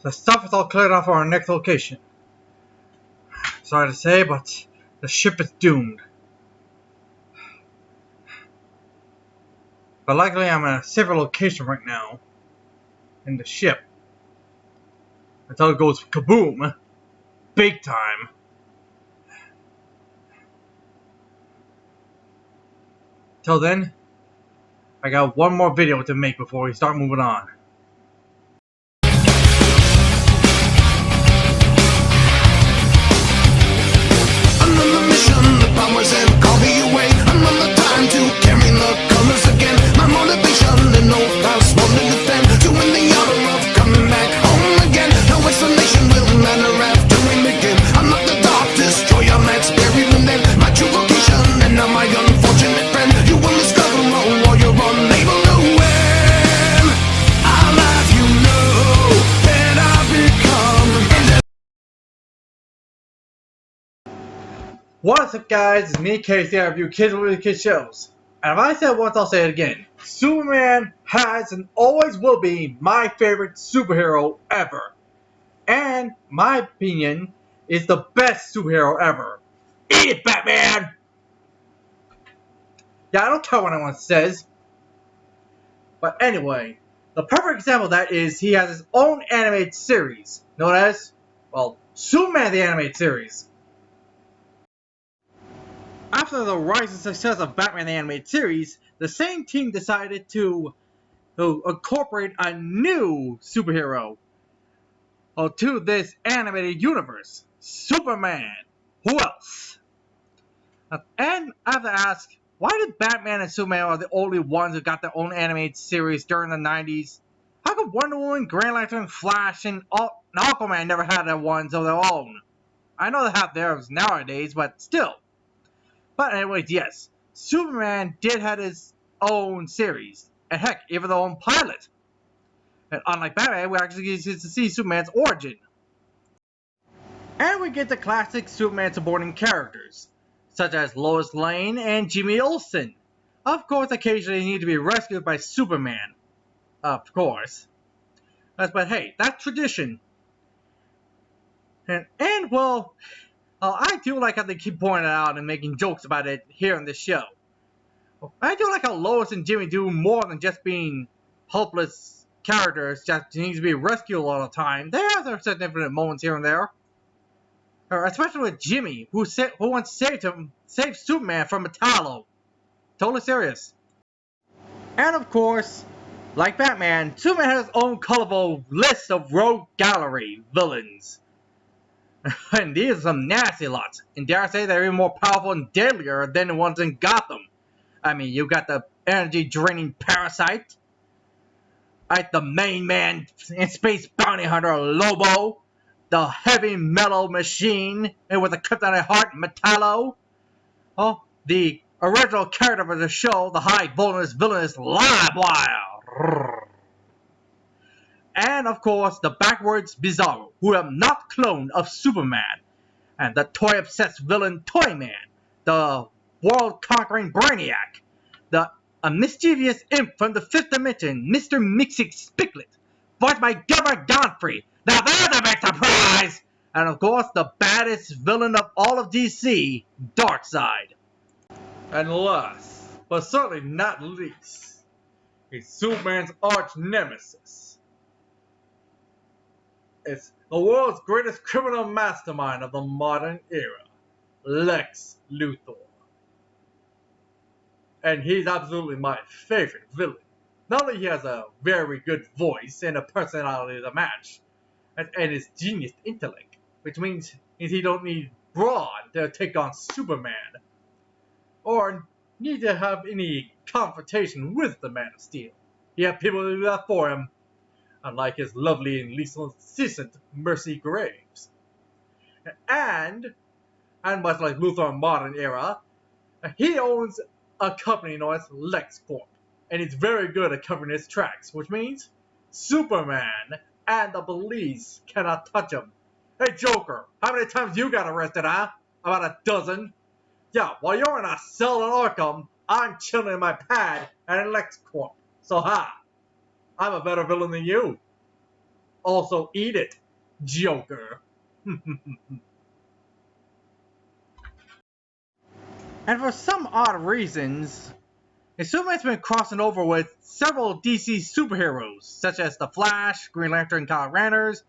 The stuff is all cleared off our next location. Sorry to say, but the ship is doomed. But luckily I'm at a safer location right now. In the ship. Until it goes kaboom. Big time. Till then, I got one more video to make before we start moving on. Another mission, the powers have called me away. Another time to carry the colors again. My motivation, the oath I swore to defend. Doing the honor of coming back home again. No explanation will matter after we begin. I'm not the dark destroyer that's buried within. My true vocation and now my unfortunate friend. You will discover all while you're unable to win. I'll have you know that I've become. What's up, guys? It's me, Casey. I review kids with kid shows. And if I said it once, I'll say it again. Superman has and always will be my favorite superhero ever. And my opinion is the best superhero ever. Eat it, Batman! Yeah, I don't care what anyone says. But anyway, the perfect example of that is he has his own animated series known as, well, Superman the Animated Series. After the rise and success of Batman the Animated Series, the same team decided to incorporate a new superhero to this animated universe, Superman. Who else? And I have to ask, why did Batman and Superman are the only ones who got their own animated series during the 90s? How come Wonder Woman, Green Lantern, Flash, and Aquaman never had their ones of their own? I know they have theirs nowadays, but still. But anyways, yes, Superman did have his own series, and heck, even their own pilot. And unlike Batman, we actually get to see Superman's origin. And we get the classic Superman supporting characters, such as Lois Lane and Jimmy Olsen. Of course, occasionally they need to be rescued by Superman. Of course. But hey, that's tradition. And well, I do like how they keep pointing it out and making jokes about it here on this show. I do like how Lois and Jimmy do more than just being helpless characters that need to be rescued a lot of the time. They have their significant moments here and there. Especially with Jimmy, who once saved Superman from Metallo. Totally serious. And of course, like Batman, Superman has his own colorful list of rogue gallery villains. And these are some nasty lots, and dare I say they're even more powerful and deadlier than the ones in Gotham. I mean, you got the energy-draining Parasite, the main man and space bounty hunter Lobo, the heavy metal machine with a kryptonite heart Metallo, the original character of the show, the high-bonus villainous Livewire, and of course the backwards Bizarro, who am not clone of Superman, and the toy-obsessed villain Toyman, the world-conquering Brainiac, a mischievous imp from the fifth dimension, Mr. Mixie Spicklet, voiced by Gilbert Godfrey. Now there's a big surprise! And of course, the baddest villain of all of DC, Darkseid. And last, but certainly not least, is Superman's arch nemesis. It's the world's greatest criminal mastermind of the modern era, Lex Luthor. And he's absolutely my favorite villain. Not only he has a very good voice and a personality to match, and his genius intellect, which means he don't need brawn to take on Superman, or need to have any confrontation with the Man of Steel. He had people to do that for him, unlike his lovely and lethal assistant, Mercy Graves. And much like Luthor in modern era, he owns a company known as LexCorp, and he's very good at covering his tracks, which means Superman and the police cannot touch him. Hey Joker, how many times you got arrested, huh? About a dozen. Yeah, while you're in a cell in Arkham, I'm chilling in my pad at LexCorp. So I'm a better villain than you. also eat it, Joker. And for some odd reasons, Superman's been crossing over with several DC superheroes, such as The Flash, Green Lantern, Kyle Ranners,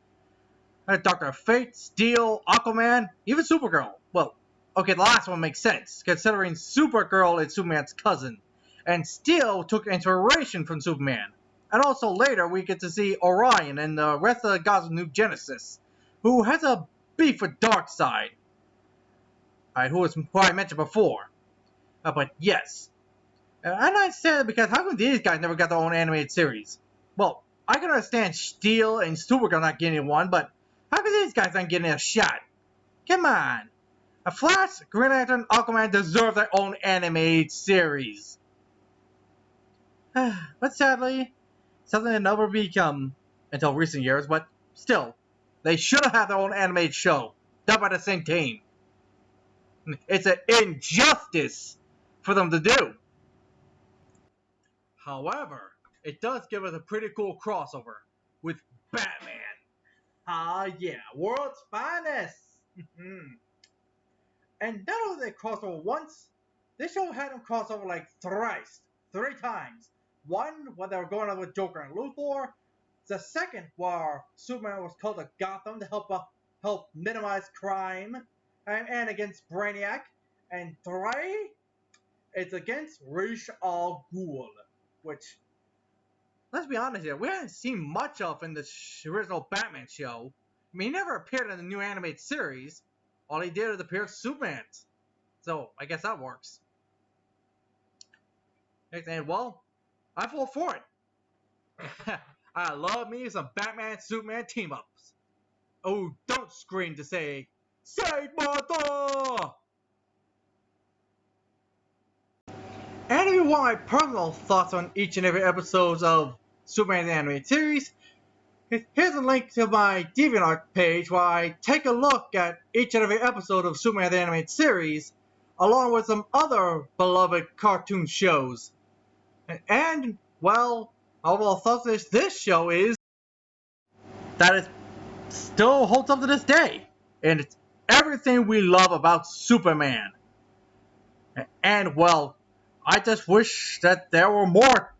Dr. Fate, Steel, Aquaman, even Supergirl. Well, okay, the last one makes sense, considering Supergirl is Superman's cousin, and Steel took inspiration from Superman. And also later, we get to see Orion and the rest of the gods of New Genesis, who has a beef with Darkseid, who I mentioned before. But yes, and I said it because how come these guys never got their own animated series? Well, I can understand Steel and Supergirl not getting one, but how come these guys not getting a shot? Come on. A Flash, Green Lantern, Aquaman deserve their own animated series. But sadly, something that never become until recent years, but still, they should have had their own animated show, done by the same team. It's an injustice for them to do. However, it does give us a pretty cool crossover with Batman. Ah, yeah, world's finest. And not only did they cross over once, this show had them cross over like three times. One, when they were going up with Joker and Luthor. The second, where Superman was called to Gotham to help minimize crime and against Brainiac. And three, it's against Ra's al Ghul, which, let's be honest here, we haven't seen much of in the original Batman show. I mean, he never appeared in the new animated series. All he did was appear as Superman. So, I guess that works. And, well, I vote for it. I love me some Batman-Superman team-ups. Oh, don't scream to say, "Save Martha!" And if you want my personal thoughts on each and every episode of Superman animated series, here's a link to my DeviantArt page where I take a look at each and every episode of Superman the Animated Series, along with some other beloved cartoon shows. And, well, overall thoughts of this show is that it still holds up to this day. And it's everything we love about Superman. And, well, I just wish that there were more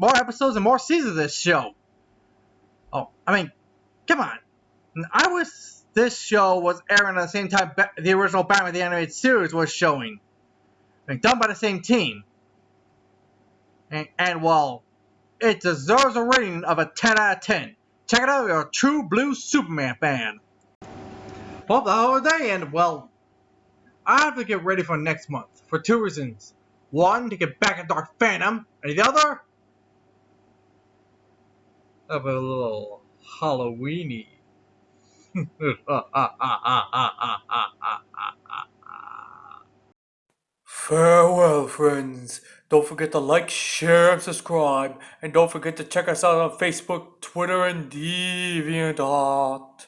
episodes and more seasons of this show. Oh, I mean, come on. I wish this show was airing at the same time the original Batman the Animated Series was showing. I mean, done by the same team. And well, it deserves a rating of a 10 out of 10. Check it out if you're a true blue Superman fan. Well, the holiday, and well, I have to get ready for next month for two reasons. One, to get back at Dark Phantom, and the other, of a little Halloweeny. Farewell, friends. Don't forget to like, share, and subscribe. And don't forget to check us out on Facebook, Twitter, and DeviantArt.